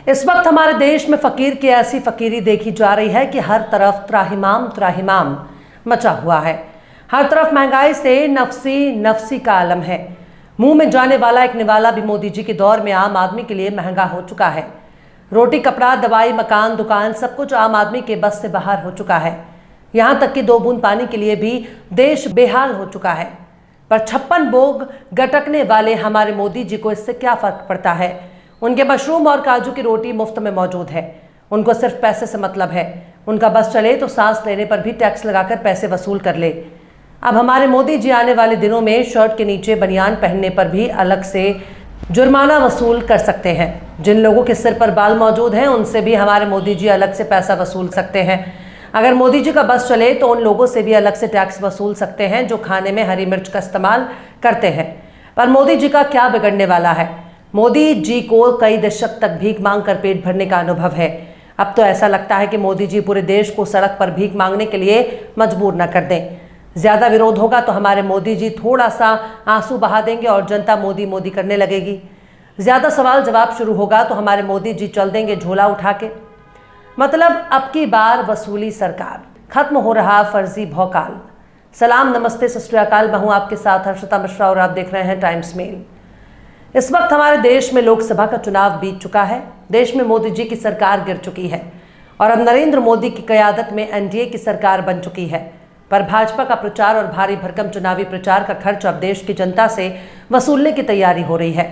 इस वक्त हमारे देश में फकीर की ऐसी फकीरी देखी जा रही है कि हर तरफ त्राहिमाम त्राहिमाम मचा हुआ है। हर तरफ महंगाई से नफसी नफसी का आलम है। मुंह में जाने वाला एक निवाला भी मोदी जी के दौर में आम आदमी के लिए महंगा हो चुका है। रोटी, कपड़ा, दवाई, मकान, दुकान, सब कुछ आम आदमी के बस से बाहर हो चुका है। यहाँ तक कि 2 बूंद पानी के लिए भी देश बेहाल हो चुका है। पर 56 भोग गटकने वाले हमारे मोदी जी को इससे क्या फर्क पड़ता है। उनके मशरूम और काजू की रोटी मुफ्त में मौजूद है। उनको सिर्फ पैसे से मतलब है। उनका बस चले तो सांस लेने पर भी टैक्स लगाकर पैसे वसूल कर ले। अब हमारे मोदी जी आने वाले दिनों में शर्ट के नीचे बनियान पहनने पर भी अलग से जुर्माना वसूल कर सकते हैं। जिन लोगों के सिर पर बाल मौजूद हैं उनसे भी हमारे मोदी जी अलग से पैसा वसूल सकते हैं। अगर मोदी जी का बस चले तो उन लोगों से भी अलग से टैक्स वसूल सकते हैं जो खाने में हरी मिर्च का इस्तेमाल करते हैं। पर मोदी जी का क्या बिगड़ने वाला है। मोदी जी को कई दशक तक भीख मांग कर पेट भरने का अनुभव है। अब तो ऐसा लगता है कि मोदी जी पूरे देश को सड़क पर भीख मांगने के लिए मजबूर न कर दें। ज्यादा विरोध होगा तो हमारे मोदी जी थोड़ा सा आंसू बहा देंगे और जनता मोदी मोदी करने लगेगी। ज्यादा सवाल जवाब शुरू होगा तो हमारे मोदी जी चल देंगे झोला उठा के। मतलब अब की बार वसूली सरकार, खत्म हो रहा फर्जी भौकाल। सलाम, नमस्ते, सत श्री अकाल। मैं हूं आपके साथ हर्षिता मिश्रा और आप देख रहे हैं टाइम्स मेल। इस वक्त हमारे देश में लोकसभा का चुनाव बीत चुका है। देश में मोदी जी की सरकार गिर चुकी है और अब नरेंद्र मोदी की क़यादत में एनडीए की सरकार बन चुकी है। पर भाजपा का प्रचार और भारी भरकम चुनावी प्रचार का खर्च अब देश की जनता से वसूलने की तैयारी हो रही है।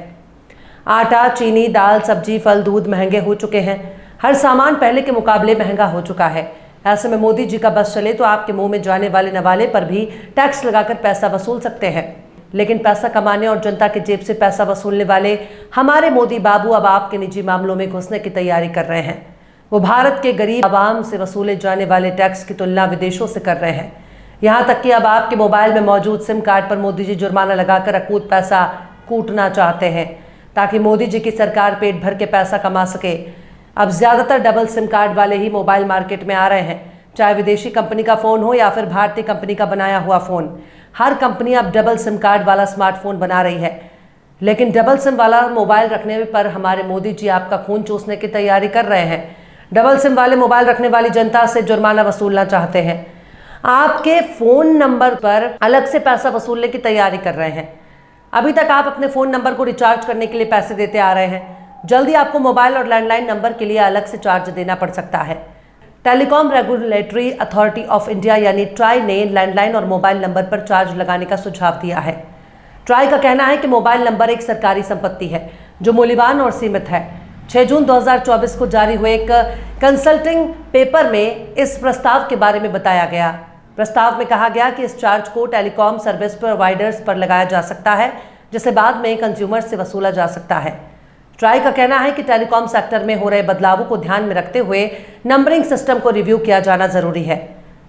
आटा, चीनी, दाल, सब्जी, फल, दूध महंगे हो चुके हैं। हर सामान पहले के मुकाबले महंगा हो चुका है। ऐसे में मोदी जी का बस चले तो आपके मुंह में जाने वाले नवाले पर भी टैक्स लगाकर पैसा वसूल सकते हैं। लेकिन पैसा कमाने और जनता के जेब से पैसा वसूलने वाले हमारे मोदी बाबू अब आपके निजी मामलों में घुसने की तैयारी कर रहे हैं। वो भारत के गरीब आवाम से वसूले जाने वाले टैक्स की तुलना विदेशों से कर रहे हैं। यहाँ तक कि अब आपके मोबाइल में मौजूद सिम कार्ड पर मोदी जी जुर्माना लगाकर अकूत पैसा कूटना चाहते हैं ताकि मोदी जी की सरकार पेट भर के पैसा कमा सके। अब ज़्यादातर डबल सिम कार्ड वाले ही मोबाइल मार्केट में आ रहे हैं, चाहे विदेशी कंपनी का फ़ोन हो या फिर भारतीय कंपनी का बनाया हुआ फ़ोन। हर कंपनी अब डबल सिम कार्ड वाला स्मार्टफोन बना रही है। लेकिन डबल सिम वाला मोबाइल रखने पर हमारे मोदी जी आपका खून चूसने की तैयारी कर रहे हैं। डबल सिम वाले मोबाइल रखने वाली जनता से जुर्माना वसूलना चाहते हैं। आपके फ़ोन नंबर पर अलग से पैसा वसूलने की तैयारी कर रहे हैं। अभी तक आप अपने फ़ोन नंबर को रिचार्ज करने के लिए पैसे देते आ रहे हैं। जल्दी आपको मोबाइल और लैंडलाइन नंबर के लिए अलग से चार्ज देना पड़ सकता है। Telecom regulatory authority of India यानी ट्राई ने लैंडलाइन और मोबाइल नंबर पर चार्ज लगाने का सुझाव दिया है। ट्राई का कहना है कि मोबाइल नंबर एक सरकारी संपत्ति है जो मूल्यवान और सीमित है। 6 जून 2024 को जारी हुए एक कंसल्टिंग पेपर में इस प्रस्ताव के बारे में बताया गया। प्रस्ताव में कहा गया कि इस चार्ज को टेलीकॉम सर्विस प्रोवाइडर्स पर लगाया जा सकता है जिसे बाद में कंज्यूमर से वसूला जा सकता है। ट्राई का कहना है कि टेलीकॉम सेक्टर में हो रहे बदलावों को ध्यान में रखते हुए नंबरिंग सिस्टम को रिव्यू किया जाना जरूरी है।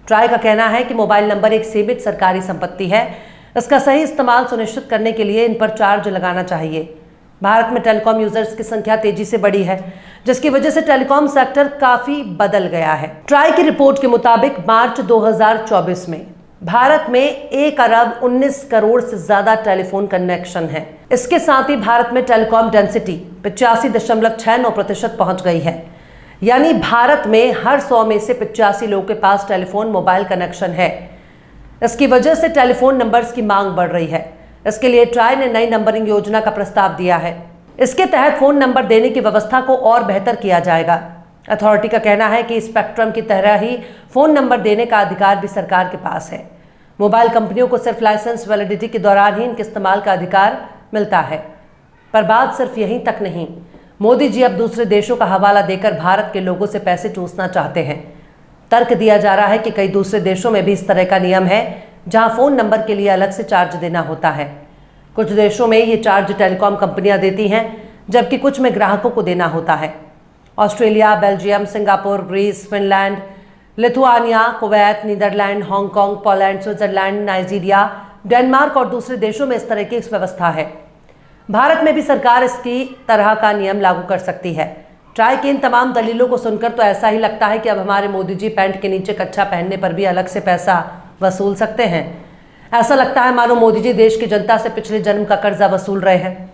ट्राई का कहना है कि मोबाइल नंबर एक सीमित सरकारी संपत्ति है। इसका सही इस्तेमाल सुनिश्चित करने के लिए इन पर चार्ज लगाना चाहिए। भारत में टेलीकॉम यूजर्स की संख्या तेजी से बढ़ी है जिसकी वजह से टेलीकॉम सेक्टर काफी बदल गया है। ट्राई की रिपोर्ट के मुताबिक मार्च 2024 में भारत में 1 अरब 19 करोड़ से ज्यादा टेलीफोन कनेक्शन है। इसके साथ ही भारत में टेलीकॉम डेंसिटी 85.69% पहुंच गई है। यानी भारत में हर 100 में से 85 लोगों के पास टेलीफोन मोबाइल कनेक्शन है। इसकी वजह से टेलीफोन नंबर्स की मांग बढ़ रही है। इसके लिए ट्राई ने नई नंबरिंग योजना का प्रस्ताव दिया है। इसके तहत फोन नंबर देने की व्यवस्था को और बेहतर किया जाएगा। अथॉरिटी का कहना है कि स्पेक्ट्रम की तरह ही फोन नंबर देने का अधिकार भी सरकार के पास है। मोबाइल कंपनियों को सिर्फ लाइसेंस वैलिडिटी के दौरान ही इनके इस्तेमाल का अधिकार मिलता है। पर बात सिर्फ यहीं तक नहीं। मोदी जी अब दूसरे देशों का हवाला देकर भारत के लोगों से पैसे चूसना चाहते हैं। तर्क दिया जा रहा है कि कई दूसरे देशों में भी इस तरह का नियम है जहां फोन नंबर के लिए अलग से चार्ज देना होता है। कुछ देशों में ये चार्ज टेलीकॉम कंपनियां देती हैं जबकि कुछ में ग्राहकों को देना होता है। Australia, Belgium, Singapore, Greece, Finland, Lithuania, Kuwait, Netherland, Hong Kong, Poland, Switzerland, Nigeria, Denmark और दूसरे देशों में इस तरह की व्यवस्था है। भारत में भी सरकार इसकी तरह का नियम लागू कर सकती है। ट्राई की इन तमाम दलीलों को सुनकर तो ऐसा ही लगता है कि अब हमारे मोदी जी पैंट के नीचे कच्छा पहनने पर भी अलग से पैसा वसूल सकते हैं। ऐसा लगता है मानो मोदी जी देश की जनता से पिछले जन्म का कर्जा वसूल रहे हैं।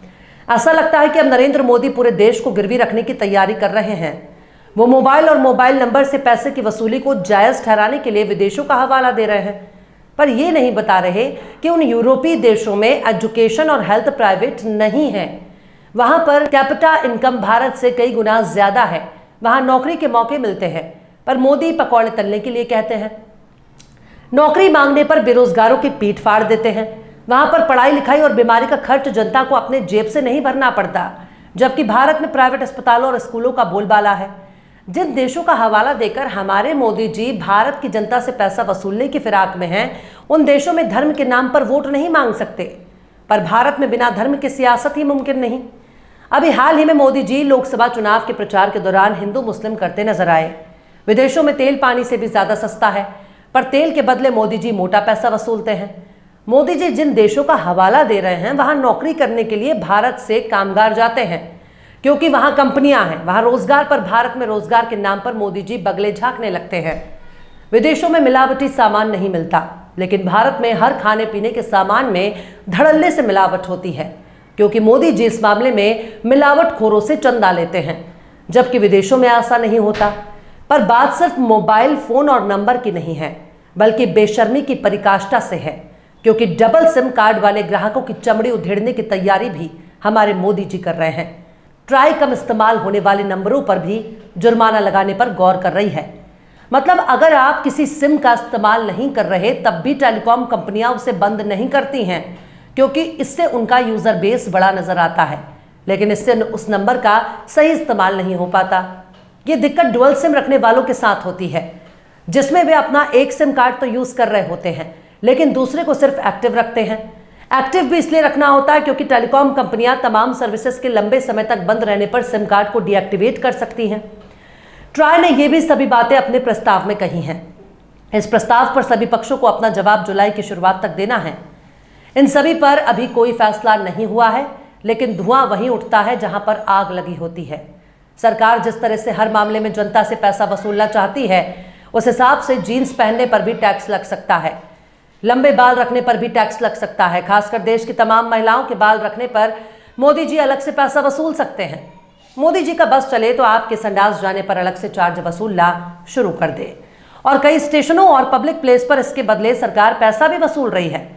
ऐसा लगता है कि अब नरेंद्र मोदी पूरे देश को गिरवी रखने की तैयारी कर रहे हैं। वो मोबाइल और मोबाइल नंबर से पैसे की वसूली को जायज ठहराने के लिए विदेशों का हवाला दे रहे हैं, पर ये नहीं बता रहे कि उन यूरोपीय देशों में एजुकेशन और हेल्थ प्राइवेट नहीं है। वहां पर कैपिटा इनकम भारत से कई गुना ज्यादा है, वहां नौकरी के मौके मिलते हैं, पर मोदी पकौड़े तलने के लिए कहते हैं। नौकरी मांगने पर बेरोजगारों की पीठ फाड़ देते हैं। वहां पर पढ़ाई लिखाई और बीमारी का खर्च जनता को अपने जेब से नहीं भरना पड़ता, जबकि भारत में प्राइवेट अस्पतालों और स्कूलों का बोलबाला है। जिन देशों का हवाला देकर हमारे मोदी जी भारत की जनता से पैसा वसूलने की फिराक में हैं, उन देशों में धर्म के नाम पर वोट नहीं मांग सकते, पर भारत में बिना धर्म की सियासत ही मुमकिन नहीं। अभी हाल ही में मोदी जी लोकसभा चुनाव के प्रचार के दौरान हिंदू मुस्लिम करते नजर आए। विदेशों में तेल पानी से भी ज्यादा सस्ता है, पर तेल के बदले मोदी जी मोटा पैसा वसूलते हैं। मोदी जी जिन देशों का हवाला दे रहे हैं, वहां नौकरी करने के लिए भारत से कामगार जाते हैं, क्योंकि वहां कंपनियां हैं, वहां रोजगार, पर भारत में रोजगार के नाम पर मोदी जी बगले झांकने लगते हैं। विदेशों में मिलावटी सामान नहीं मिलता, लेकिन भारत में हर खाने पीने के सामान में धड़ल्ले से मिलावट होती है, क्योंकि मोदी जी इस मामले में मिलावटखोरों से चंदा लेते हैं, जबकि विदेशों में ऐसा नहीं होता। पर बात सिर्फ मोबाइल फोन और नंबर की नहीं है, बल्कि बेशर्मी की पराकाष्ठा से है, क्योंकि डबल सिम कार्ड वाले ग्राहकों की चमड़ी उधेड़ने की तैयारी भी हमारे मोदी जी कर रहे हैं। ट्राई कम इस्तेमाल होने वाले नंबरों पर भी जुर्माना लगाने पर गौर कर रही है। मतलब अगर आप किसी सिम का इस्तेमाल नहीं कर रहे, तब भी टेलीकॉम कंपनियां उसे बंद नहीं करती हैं, क्योंकि इससे उनका यूजर बेस बड़ा नजर आता है, लेकिन इससे उस नंबर का सही इस्तेमाल नहीं हो पाता। ये दिक्कत डुअल सिम रखने वालों के साथ होती है, जिसमें वे अपना एक सिम कार्ड तो यूज कर रहे होते हैं, लेकिन दूसरे को सिर्फ एक्टिव रखते हैं। एक्टिव भी इसलिए रखना होता है क्योंकि टेलीकॉम कंपनियां तमाम सर्विसेज के लंबे समय तक बंद रहने पर सिम कार्ड को डीएक्टिवेट कर सकती हैं। ट्राई ने यह भी सभी बातें अपने प्रस्ताव में कही हैं। इस प्रस्ताव पर सभी पक्षों को अपना जवाब जुलाई की शुरुआत तक देना है। इन सभी पर अभी कोई फैसला नहीं हुआ है, लेकिन धुआं वहीं उठता है जहां पर आग लगी होती है। सरकार जिस तरह से हर मामले में जनता से पैसा वसूलना चाहती है, उस हिसाब से जीन्स पहनने पर भी टैक्स लग सकता है, लंबे बाल रखने पर भी टैक्स लग सकता है। खासकर देश की तमाम महिलाओं के बाल रखने पर मोदी जी अलग से पैसा वसूल सकते हैं। मोदी जी का बस चले तो आपके संडास जाने पर अलग से चार्ज वसूलना शुरू कर दे, और कई स्टेशनों और पब्लिक प्लेस पर इसके बदले सरकार पैसा भी वसूल रही है।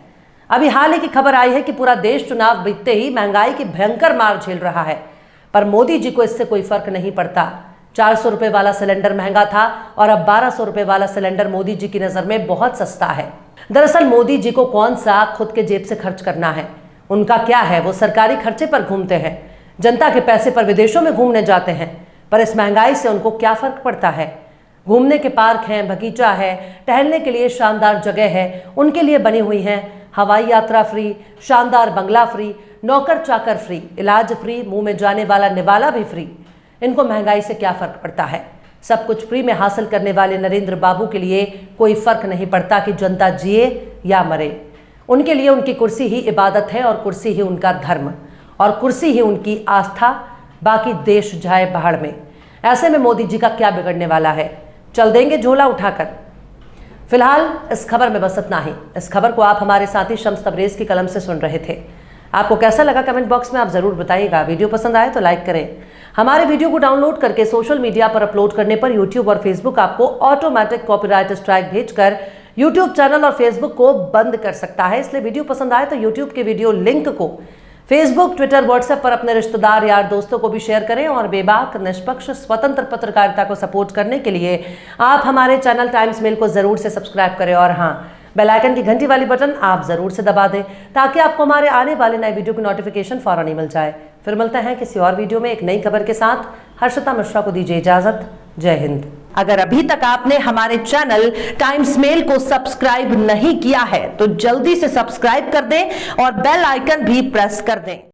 अभी हाल ही की खबर आई है कि पूरा देश चुनाव बीतते ही महंगाई की भयंकर मार झेल रहा है, पर मोदी जी को इससे कोई फर्क नहीं पड़ता। 400 रुपए वाला सिलेंडर महंगा था और अब 1200 रुपए वाला सिलेंडर मोदी जी की नजर में बहुत सस्ता है। दरअसल मोदी जी को कौन सा खुद के जेब से खर्च करना है, उनका क्या है, वो सरकारी खर्चे पर घूमते हैं, जनता के पैसे पर विदेशों में घूमने जाते हैं, पर इस महंगाई से उनको क्या फर्क पड़ता है। घूमने के पार्क हैं, बगीचा है, टहलने के लिए शानदार जगह है, उनके लिए बनी हुई हैं, हवाई यात्रा फ्री, शानदार बंगला फ्री, नौकर चाकर फ्री, इलाज फ्री, मुंह में जाने वाला निवाला भी फ्री। इनको महंगाई से क्या फर्क पड़ता है। सब कुछ फ्री में हासिल करने वाले नरेंद्र बाबू के लिए कोई फर्क नहीं पड़ता कि जनता जिए या मरे। उनके लिए उनकी कुर्सी ही इबादत है, और कुर्सी ही उनका धर्म, और कुर्सी ही उनकी आस्था, बाकी देश जाए बाहर में। ऐसे में मोदी जी का क्या बिगड़ने वाला है, चल देंगे झोला उठाकर। फिलहाल इस खबर में बस इतना ही। इस खबर को आप हमारे साथी शम्स तबरेज की कलम से सुन रहे थे। आपको कैसा लगा कमेंट बॉक्स में आप जरूर बताइएगा। वीडियो पसंद आए तो लाइक करें। हमारे वीडियो को डाउनलोड करके सोशल मीडिया पर अपलोड करने पर यूट्यूब और फेसबुक आपको ऑटोमेटिक कॉपीराइट स्ट्राइक भेजकर यूट्यूब चैनल और फेसबुक को बंद कर सकता है। इसलिए वीडियो पसंद आए तो यूट्यूब के वीडियो लिंक को फेसबुक, ट्विटर, व्हाट्सएप पर अपने रिश्तेदार, यार, दोस्तों को भी शेयर करें। और बेबाक, निष्पक्ष, स्वतंत्र पत्रकारिता को सपोर्ट करने के लिए आप हमारे चैनल टाइम्स मेल को जरूर से सब्सक्राइब करें, और हाँ, बेल आइकन की घंटी वाली बटन आप जरूर से दबा दें, ताकि आपको हमारे आने वाले नए वीडियो की नोटिफिकेशन फौरन ही मिल जाए। फिर मिलते हैं किसी और वीडियो में एक नई खबर के साथ। हर्षिता मिश्रा को दीजिए इजाजत। जय हिंद। अगर अभी तक आपने हमारे चैनल टाइम्स मेल को सब्सक्राइब नहीं किया है तो जल्दी से सब्सक्राइब कर दें और बेल आइकन भी प्रेस कर दें।